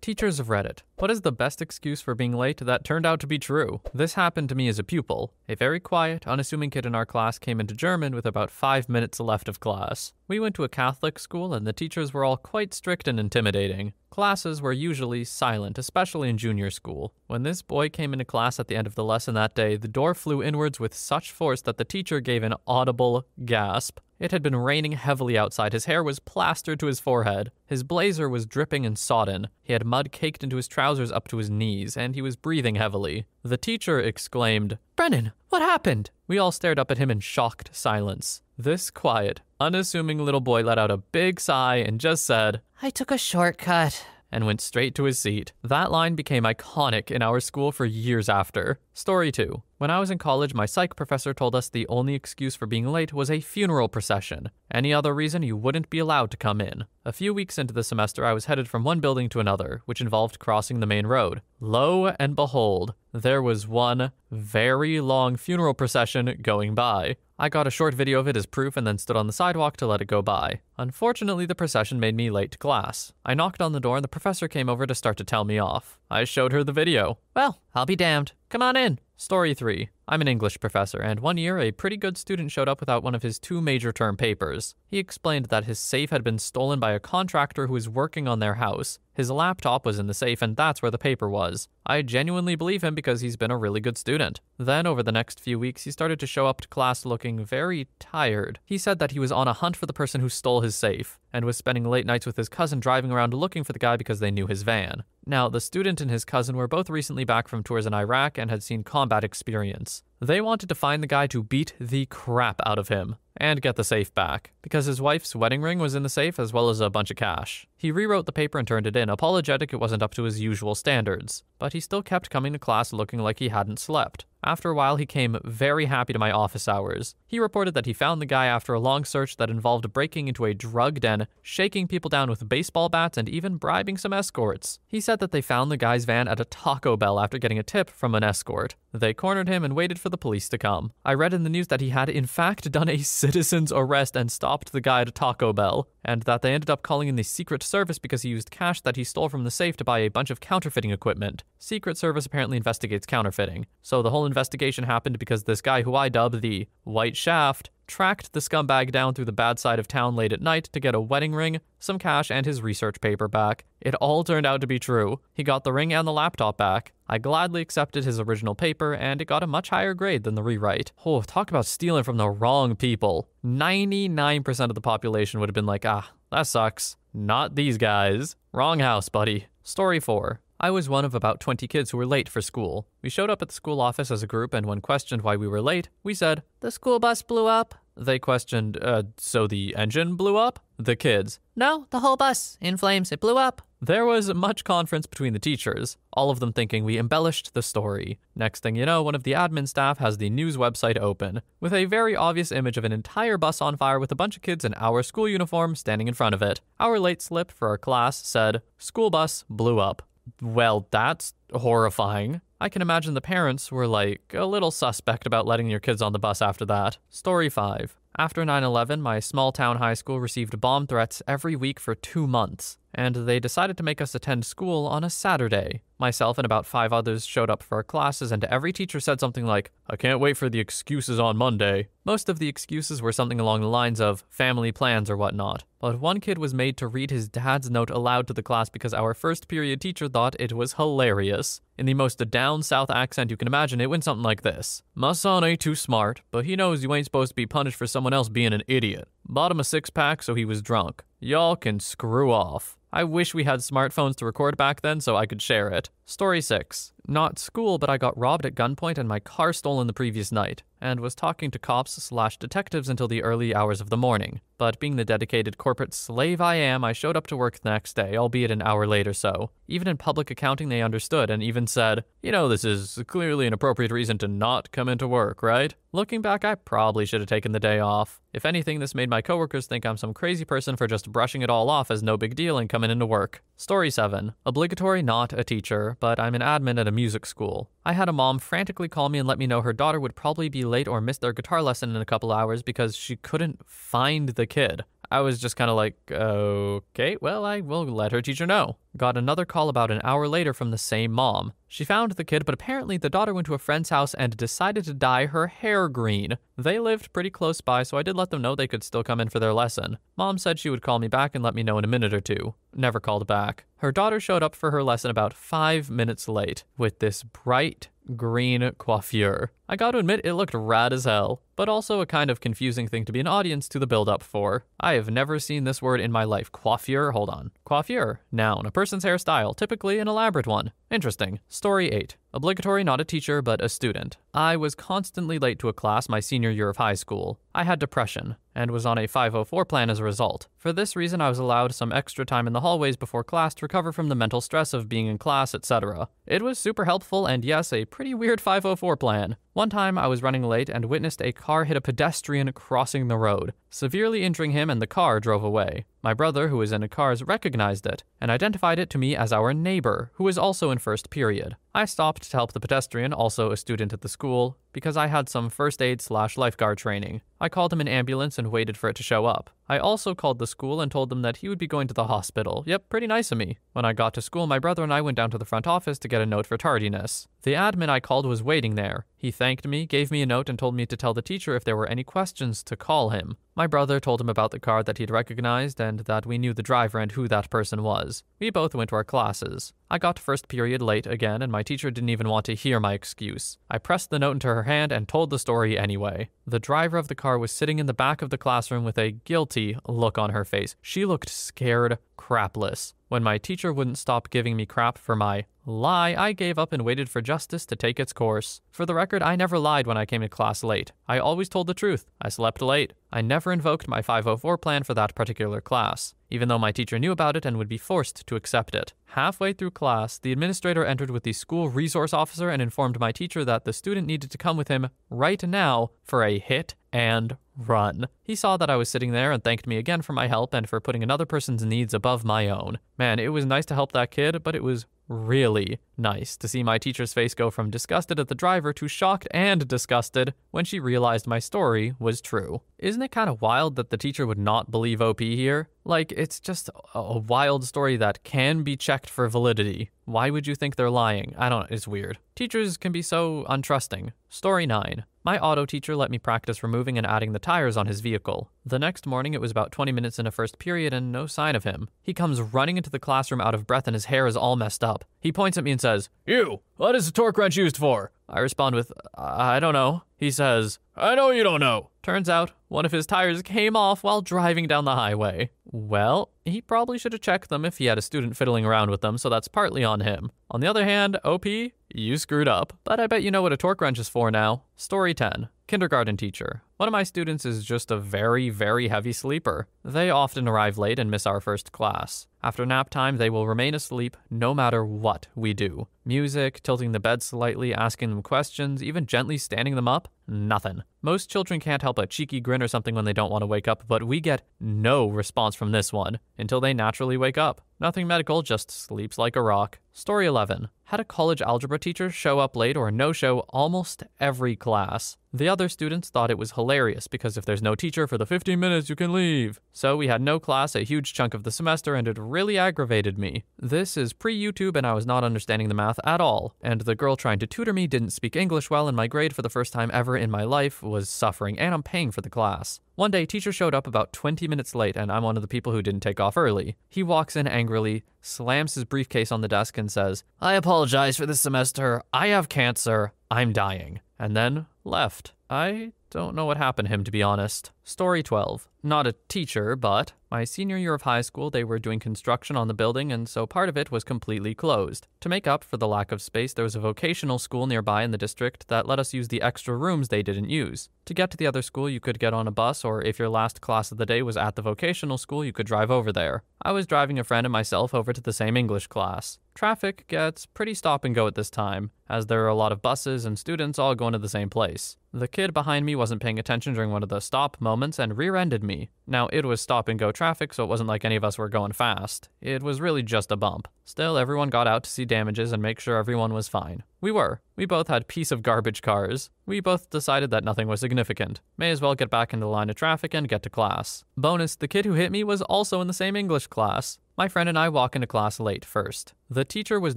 Teachers of Reddit. What is the best excuse for being late that turned out to be true? This happened to me as a pupil. A very quiet, unassuming kid in our class came into German with about 5 minutes left of class. We went to a Catholic school and the teachers were all quite strict and intimidating. Classes were usually silent, especially in junior school. When this boy came into class at the end of the lesson that day, the door flew inwards with such force that the teacher gave an audible gasp. It had been raining heavily outside. His hair was plastered to his forehead. His blazer was dripping and sodden. He had mud caked into his trousers up to his knees, and he was breathing heavily. The teacher exclaimed, "Brennan, what happened?" We all stared up at him in shocked silence. This quiet, unassuming little boy let out a big sigh and just said, "I took a shortcut," and went straight to his seat. That line became iconic in our school for years after. Story 2. When I was in college, my psych professor told us the only excuse for being late was a funeral procession. Any other reason, you wouldn't be allowed to come in. A few weeks into the semester, I was headed from one building to another, which involved crossing the main road. Lo and behold, there was one very long funeral procession going by. I got a short video of it as proof and then stood on the sidewalk to let it go by. Unfortunately, the procession made me late to class. I knocked on the door and the professor came over to start to tell me off. I showed her the video. "Well, I'll be damned. Come on in." Story 3. I'm an English professor, and one year a pretty good student showed up without one of his 2 major term papers. He explained that his safe had been stolen by a contractor who was working on their house. His laptop was in the safe, and that's where the paper was. I genuinely believe him because he's been a really good student. Then, over the next few weeks, he started to show up to class looking very tired. He said that he was on a hunt for the person who stole his safe, and was spending late nights with his cousin driving around looking for the guy because they knew his van. Now, the student and his cousin were both recently back from tours in Iraq and had seen combat experience. They wanted to find the guy to beat the crap out of him and get the safe back, because his wife's wedding ring was in the safe as well as a bunch of cash. He rewrote the paper and turned it in, apologetic it wasn't up to his usual standards, but he still kept coming to class looking like he hadn't slept. After a while, he came very happy to my office hours. He reported that he found the guy after a long search that involved breaking into a drug den, shaking people down with baseball bats, and even bribing some escorts. He said that they found the guy's van at a Taco Bell after getting a tip from an escort. They cornered him and waited for the police to come. I read in the news that he had in fact done a citizen's arrest and stopped the guy at a Taco Bell, and that they ended up calling in the Secret Service because he used cash that he stole from the safe to buy a bunch of counterfeiting equipment. Secret Service apparently investigates counterfeiting, so the whole investigation happened because this guy who I dub the White Shaft tracked the scumbag down through the bad side of town late at night to get a wedding ring, some cash, and his research paper back. It all turned out to be true. He got the ring and the laptop back. I gladly accepted his original paper, and it got a much higher grade than the rewrite. Oh, talk about stealing from the wrong people. 99% of the population would have been like, that sucks. Not these guys. Wrong house, buddy. Story 4. I was one of about 20 kids who were late for school. We showed up at the school office as a group, and when questioned why we were late, we said, "The school bus blew up." They questioned, so the engine blew up? The kids, "No, the whole bus. In flames, it blew up." There was much conference between the teachers, all of them thinking we embellished the story. Next thing you know, one of the admin staff has the news website open, with a very obvious image of an entire bus on fire with a bunch of kids in our school uniform standing in front of it. Our late slip for our class said, "School bus blew up." Well, that's horrifying. I can imagine the parents were like a little suspect about letting your kids on the bus after that. Story 5. After 9/11, my small town high school received bomb threats every week for 2 months, and they decided to make us attend school on a Saturday. Myself and about 5 others showed up for our classes, and every teacher said something like, "I can't wait for the excuses on Monday." Most of the excuses were something along the lines of family plans or whatnot, but one kid was made to read his dad's note aloud to the class because our first period teacher thought it was hilarious. In the most down south accent you can imagine, it went something like this. "My son ain't too smart, but he knows you ain't supposed to be punished for someone else being an idiot. Bought him a 6-pack so he was drunk. Y'all can screw off." I wish we had smartphones to record back then so I could share it. Story 6. Not school, but I got robbed at gunpoint and my car stolen the previous night, and was talking to cops/detectives until the early hours of the morning. But being the dedicated corporate slave I am, I showed up to work the next day, albeit an hour late or so. Even in public accounting, they understood and even said, "You know, this is clearly an appropriate reason to not come into work, right?" Looking back, I probably should have taken the day off. If anything, this made my coworkers think I'm some crazy person for just brushing it all off as no big deal and coming into work. Story 7. Obligatory not a teacher, but I'm an admin at a music school. I had a mom frantically call me and let me know her daughter would probably be late or miss their guitar lesson in a couple hours because she couldn't find the kid. I was just kind of like, okay, well, I will let her teacher know. Got another call about an hour later from the same mom. She found the kid, but apparently the daughter went to a friend's house and decided to dye her hair green. They lived pretty close by, so I did let them know they could still come in for their lesson. Mom said she would call me back and let me know in a minute or two. Never called back. Her daughter showed up for her lesson about 5 minutes late with this bright green coiffure. I got to admit, it looked rad as hell, but also a kind of confusing thing to be an audience to the build-up for. I have never seen this word in my life. Coiffure? Hold on. Coiffure. Noun. A person's hairstyle, typically an elaborate one. Interesting. Story 8. Obligatory, not a teacher, but a student. I was constantly late to a class my senior year of high school. I had depression and was on a 504 plan as a result. For this reason, I was allowed some extra time in the hallways before class to recover from the mental stress of being in class, etc. It was super helpful and yes, a pretty weird 504 plan. One time I was running late and witnessed a car hit a pedestrian crossing the road, severely injuring him, and the car drove away. My brother, who was in the cars, recognized it and identified it to me as our neighbor, who was also in first period. I stopped to help the pedestrian, also a student at the school, because I had some first aid/lifeguard training. I called him an ambulance and waited for it to show up. I also called the school and told them that he would be going to the hospital. Yep, pretty nice of me. When I got to school, my brother and I went down to the front office to get a note for tardiness. The admin I called was waiting there. He thanked me, gave me a note, and told me to tell the teacher if there were any questions to call him. My brother told him about the car that he'd recognized and that we knew the driver and who that person was. We both went to our classes. I got to first period late again, and my teacher didn't even want to hear my excuse. I pressed the note into her hand and told the story anyway. The driver of the car was sitting in the back of the classroom with a guilty look on her face. She looked scared crapless. When my teacher wouldn't stop giving me crap for my lie, I gave up and waited for justice to take its course. For the record, I never lied when I came to class late. I always told the truth. I slept late. I never invoked my 504 plan for that particular class, even though my teacher knew about it and would be forced to accept it. Halfway through class, the administrator entered with the school resource officer and informed my teacher that the student needed to come with him right now for a hit and run. He saw that I was sitting there and thanked me again for my help and for putting another person's needs above my own. Man, it was nice to help that kid, but it was really nice to see my teacher's face go from disgusted at the driver to shocked and disgusted when she realized my story was true. Isn't it kind of wild that the teacher would not believe OP here? Like, it's just a wild story that can be checked for validity. Why would you think they're lying? I don't know, it's weird. Teachers can be so untrusting. Story 9. My auto teacher let me practice removing and adding the tires on his vehicle. The next morning, it was about 20 minutes into first period and no sign of him. He comes running into the classroom out of breath and his hair is all messed up. He points at me and says, "You, what is the torque wrench used for?" I respond with, "I don't know." He says, "I know you don't know." Turns out, one of his tires came off while driving down the highway. Well, he probably should have checked them if he had a student fiddling around with them, so that's partly on him. On the other hand, OP, you screwed up. But I bet you know what a torque wrench is for now. Story 10. Kindergarten teacher. One of my students is just a very, very heavy sleeper. They often arrive late and miss our first class. After nap time, they will remain asleep no matter what we do. Music, tilting the bed slightly, asking them questions, even gently standing them up, nothing. Most children can't help a cheeky grin or something when they don't want to wake up, but we get no response from this one until they naturally wake up. Nothing medical, just sleeps like a rock. Story 11. Had a college algebra teacher show up late or no-show almost every class. The other students thought it was hilarious because if there's no teacher for the 15 minutes, you can leave. So we had no class a huge chunk of the semester and it really aggravated me. This is pre-YouTube and I was not understanding the math at all. And the girl trying to tutor me didn't speak English well and my grade for the first time ever in my life was suffering and I'm paying for the class. One day, teacher showed up about 20 minutes late and I'm one of the people who didn't take off early. He walks in angrily, slams his briefcase on the desk and says, "I apologize for this semester. I have cancer. I'm dying." And then left. I don't know what happened to him, to be honest. Story 12. Not a teacher, but my senior year of high school, they were doing construction on the building, and so part of it was completely closed. To make up for the lack of space, there was a vocational school nearby in the district that let us use the extra rooms they didn't use. To get to the other school, you could get on a bus, or if your last class of the day was at the vocational school, you could drive over there. I was driving a friend and myself over to the same English class. Traffic gets pretty stop and go at this time, as there are a lot of buses and students all going to the same place. The kid behind me wasn't paying attention during one of the stop moments and rear-ended me. Now, it was stop and go traffic, so it wasn't like any of us were going fast. It was really just a bump. Still, everyone got out to see damages and make sure everyone was fine. We were. We both had piece of garbage cars. We both decided that nothing was significant. May as well get back into the line of traffic and get to class. Bonus, the kid who hit me was also in the same English class. My friend and I walk into class late first. The teacher was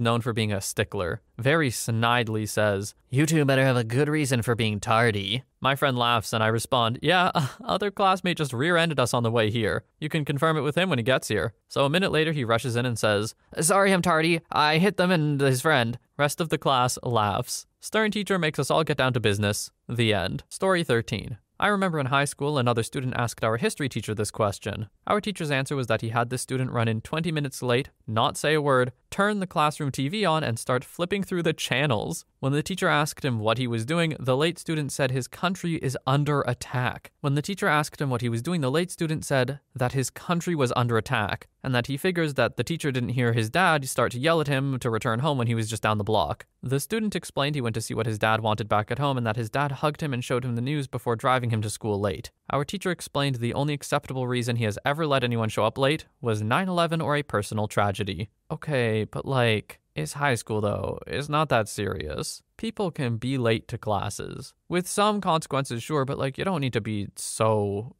known for being a stickler. Very snidely says, "You two better have a good reason for being tardy." My friend laughs and I respond, "Yeah, other classmate just rear-ended us on the way here. You can confirm it with him when he gets here." So a minute later he rushes in and says, "Sorry I'm tardy. I hit them and his friend." Rest of the class laughs. Stern teacher makes us all get down to business. The end. Story 13. I remember in high school, another student asked our history teacher this question. Our teacher's answer was that he had this student run in 20 minutes late, not say a word, turn the classroom TV on, and start flipping through the channels. When the teacher asked him what he was doing, the late student said his country is under attack. When the teacher asked him what he was doing, the late student said that his country was under attack, and that he figures that the teacher didn't hear his dad start to yell at him to return home when he was just down the block. The student explained he went to see what his dad wanted back at home and that his dad hugged him and showed him the news before driving him to school late. Our teacher explained the only acceptable reason he has ever let anyone show up late was 9/11 or a personal tragedy. Okay, but it's high school though. It's not that serious. People can be late to classes. With some consequences, sure, but you don't need to be so,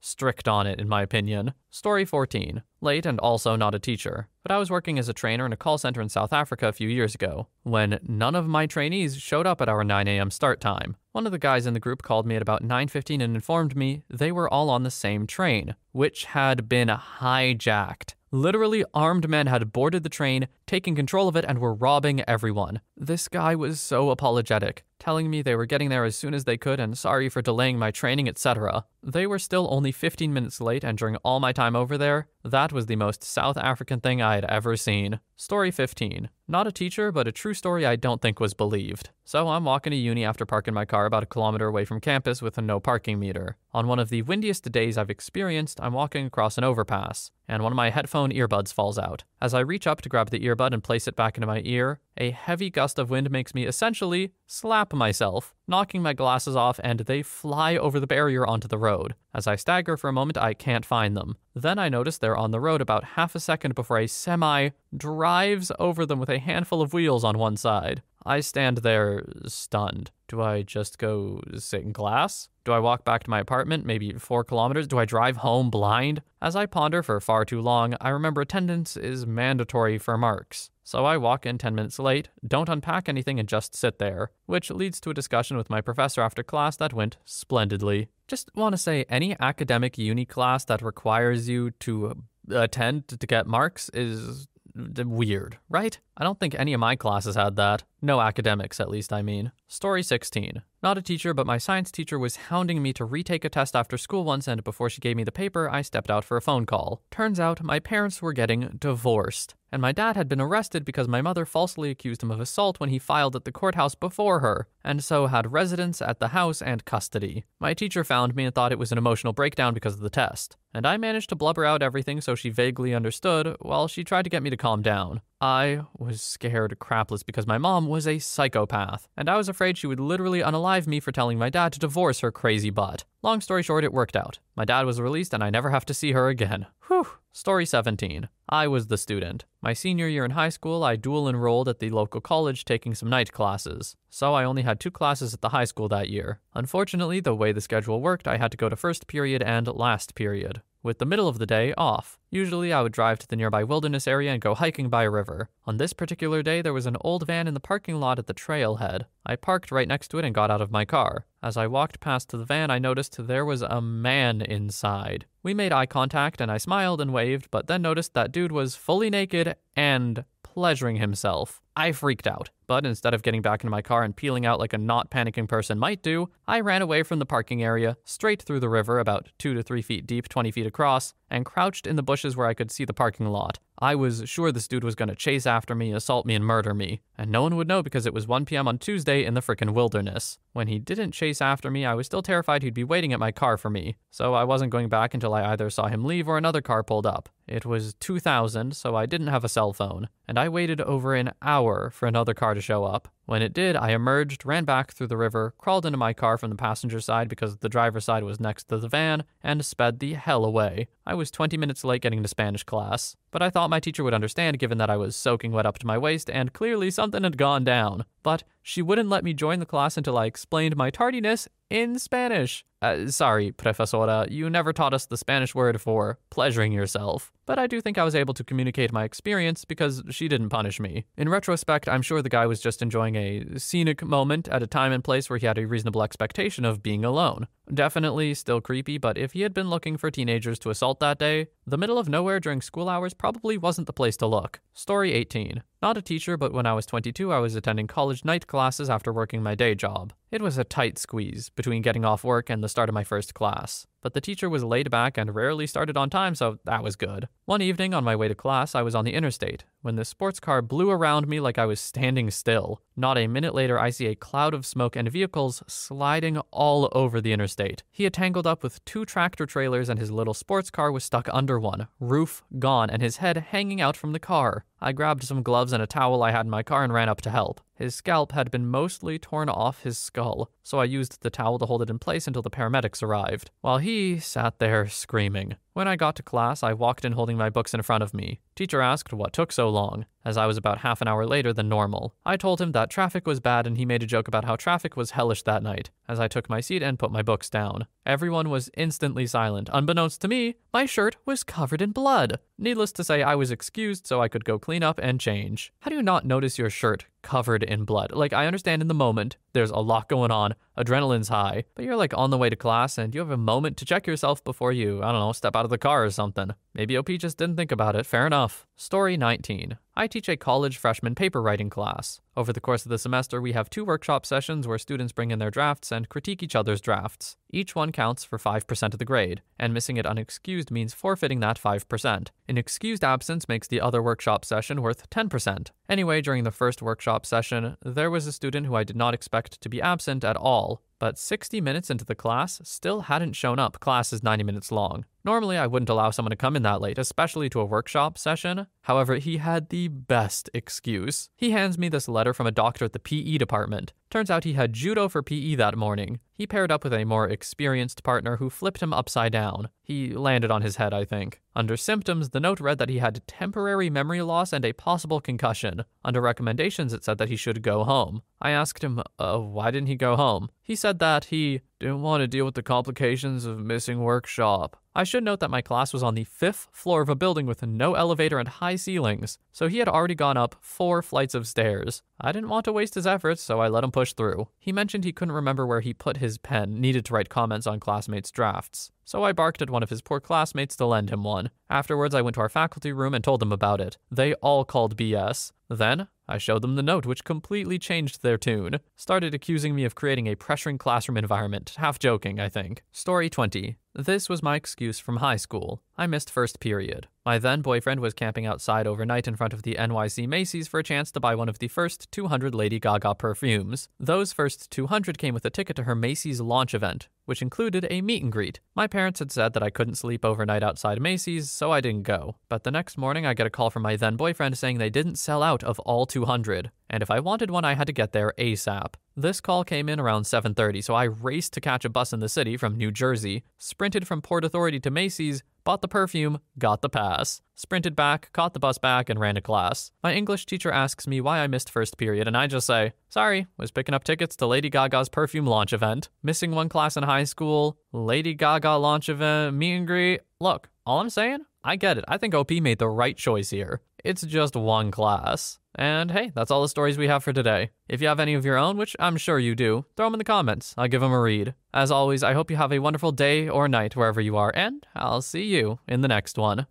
strict on it, in my opinion. Story 14. Late and also not a teacher. But I was working as a trainer in a call center in South Africa a few years ago, when none of my trainees showed up at our 9 a.m. start time. One of the guys in the group called me at about 9:15 and informed me they were all on the same train, which had been hijacked. Literally, armed men had boarded the train, taken control of it, and were robbing everyone. This guy was so apologetic, telling me they were getting there as soon as they could and sorry for delaying my training, etc. They were still only 15 minutes late, and during all my time over there, that was the most South African thing I had ever seen. Story 15. Not a teacher, but a true story I don't think was believed. So I'm walking to uni after parking my car about a kilometer away from campus with a no parking meter. On one of the windiest days I've experienced, I'm walking across an overpass, and one of my headphone earbuds falls out. As I reach up to grab the earbud and place it back into my ear, a heavy gust of wind makes me essentially slap myself, knocking my glasses off, and they fly over the barrier onto the road. As I stagger for a moment, I can't find them. Then I notice they're on the road about half a second before a semi drives over them with a handful of wheels on one side. I stand there stunned. Do I just go sit in class? Do I walk back to my apartment, maybe 4 kilometers? Do I drive home blind? As I ponder for far too long, I remember attendance is mandatory for marks. So I walk in 10 minutes late, don't unpack anything, and just sit there, which leads to a discussion with my professor after class that went splendidly. Just want to say, any academic uni class that requires you to attend to get marks is weird, right? I don't think any of my classes had that. No academics, at least, I mean. Story 16. Not a teacher, but my science teacher was hounding me to retake a test after school once, and before she gave me the paper, I stepped out for a phone call. Turns out my parents were getting divorced, and my dad had been arrested because my mother falsely accused him of assault when he filed at the courthouse before her, and so had residence at the house and custody. My teacher found me and thought it was an emotional breakdown because of the test, and I managed to blubber out everything so she vaguely understood while she tried to get me to calm down. I was scared crapless because my mom was a psychopath, and I was afraid she would literally unalive me for telling my dad to divorce her crazy butt. Long story short, it worked out. My dad was released and I never have to see her again. Whew. Story 17. I was the student. My senior year in high school, I dual enrolled at the local college taking some night classes. So I only had 2 classes at the high school that year. Unfortunately, the way the schedule worked, I had to go to first period and last period, with the middle of the day off. Usually I would drive to the nearby wilderness area and go hiking by a river. On this particular day, there was an old van in the parking lot at the trailhead. I parked right next to it and got out of my car. As I walked past the van, I noticed there was a man inside. We made eye contact and I smiled and waved, but then noticed that dude was fully naked and pleasuring himself. I freaked out, but instead of getting back into my car and peeling out like a not panicking person might do, I ran away from the parking area, straight through the river about 2 to 3 feet deep, 20 feet across, and crouched in the bushes where I could see the parking lot. I was sure this dude was going to chase after me, assault me, and murder me, and no one would know because it was 1 p.m. on Tuesday in the frickin' wilderness. When he didn't chase after me, I was still terrified he'd be waiting at my car for me, so I wasn't going back until I either saw him leave or another car pulled up. It was 2000, so I didn't have a cell phone, and I waited over an hour for another car to show up. When it did, I emerged, ran back through the river, crawled into my car from the passenger side because the driver's side was next to the van, and sped the hell away. I was 20 minutes late getting to Spanish class, but I thought my teacher would understand given that I was soaking wet up to my waist and clearly something had gone down. But she wouldn't let me join the class until I explained my tardiness in Spanish. Sorry, profesora, you never taught us the Spanish word for pleasuring yourself. But I do think I was able to communicate my experience because she didn't punish me. In retrospect, I'm sure the guy was just enjoying a scenic moment at a time and place where he had a reasonable expectation of being alone. Definitely still creepy, but if he had been looking for teenagers to assault that day, the middle of nowhere during school hours probably wasn't the place to look. Story 18. Not a teacher, but when I was 22, I was attending college night classes after working my day job. It was a tight squeeze between getting off work and the start of my first class. But the teacher was laid back and rarely started on time, so that was good. One evening on my way to class, I was on the interstate when the sports car blew around me like I was standing still. Not a minute later, I see a cloud of smoke and vehicles sliding all over the interstate. He had tangled up with 2 tractor trailers and his little sports car was stuck under one, roof gone, and his head hanging out from the car. I grabbed some gloves and a towel I had in my car and ran up to help. His scalp had been mostly torn off his skull, so I used the towel to hold it in place until the paramedics arrived, while he sat there screaming. When I got to class, I walked in holding my books in front of me. Teacher asked what took so long, as I was about half an hour later than normal. I told him that traffic was bad and he made a joke about how traffic was hellish that night, as I took my seat and put my books down. Everyone was instantly silent. Unbeknownst to me, my shirt was covered in blood. Needless to say, I was excused so I could go clean up and change. How do you not notice your shirt covered in blood? Like, I understand in the moment, there's a lot going on, adrenaline's high, but you're like on the way to class and you have a moment to check yourself before you, I don't know, step out of the car or something. Maybe OP just didn't think about it, fair enough. Story 19. I teach a college freshman paper writing class. Over the course of the semester, we have 2 workshop sessions where students bring in their drafts and critique each other's drafts. Each one counts for 5% of the grade, and missing it unexcused means forfeiting that 5%. An excused absence makes the other workshop session worth 10%. Anyway, during the first workshop session, there was a student who I did not expect to be absent at all, but 60 minutes into the class still hadn't shown up. Class is 90 minutes long. Normally, I wouldn't allow someone to come in that late, especially to a workshop session. However, he had the best excuse. He hands me this letter from a doctor at the PE department. Turns out he had judo for PE that morning. He paired up with a more experienced partner who flipped him upside down. He landed on his head, I think. Under symptoms, the note read that he had temporary memory loss and a possible concussion. Under recommendations, it said that he should go home. I asked him, why didn't he go home? He said that he didn't want to deal with the complications of missing workshop. I should note that my class was on the 5th floor of a building with no elevator and high ceilings, so he had already gone up 4 flights of stairs. I didn't want to waste his efforts, so I let him push through. He mentioned he couldn't remember where he put his pen needed to write comments on classmates' drafts, so I barked at one of his poor classmates to lend him one. Afterwards, I went to our faculty room and told them about it. They all called BS. Then, I showed them the note, which completely changed their tune. Started accusing me of creating a pressuring classroom environment. Half joking, I think. Story 20. This was my excuse from high school. I missed first period. My then boyfriend was camping outside overnight in front of the NYC Macy's for a chance to buy one of the first 200 Lady Gaga perfumes. Those first 200 came with a ticket to her Macy's launch event, which included a meet and greet. My parents had said that I couldn't sleep overnight outside Macy's, so I didn't go. But the next morning, I get a call from my then boyfriend saying they didn't sell out of all 200, and if I wanted one, I had to get there ASAP. This call came in around 7:30, so I raced to catch a bus in the city from New Jersey, sprinted from Port Authority to Macy's, bought the perfume, got the pass, sprinted back, caught the bus back, and ran to class. My English teacher asks me why I missed first period, and I just say, sorry, was picking up tickets to Lady Gaga's perfume launch event. Missing one class in high school, Lady Gaga launch event, meet and greet. Look, all I'm saying, I get it. I think OP made the right choice here. It's just one class. And hey, that's all the stories we have for today. If you have any of your own, which I'm sure you do, throw them in the comments. I'll give them a read. As always, I hope you have a wonderful day or night wherever you are, and I'll see you in the next one.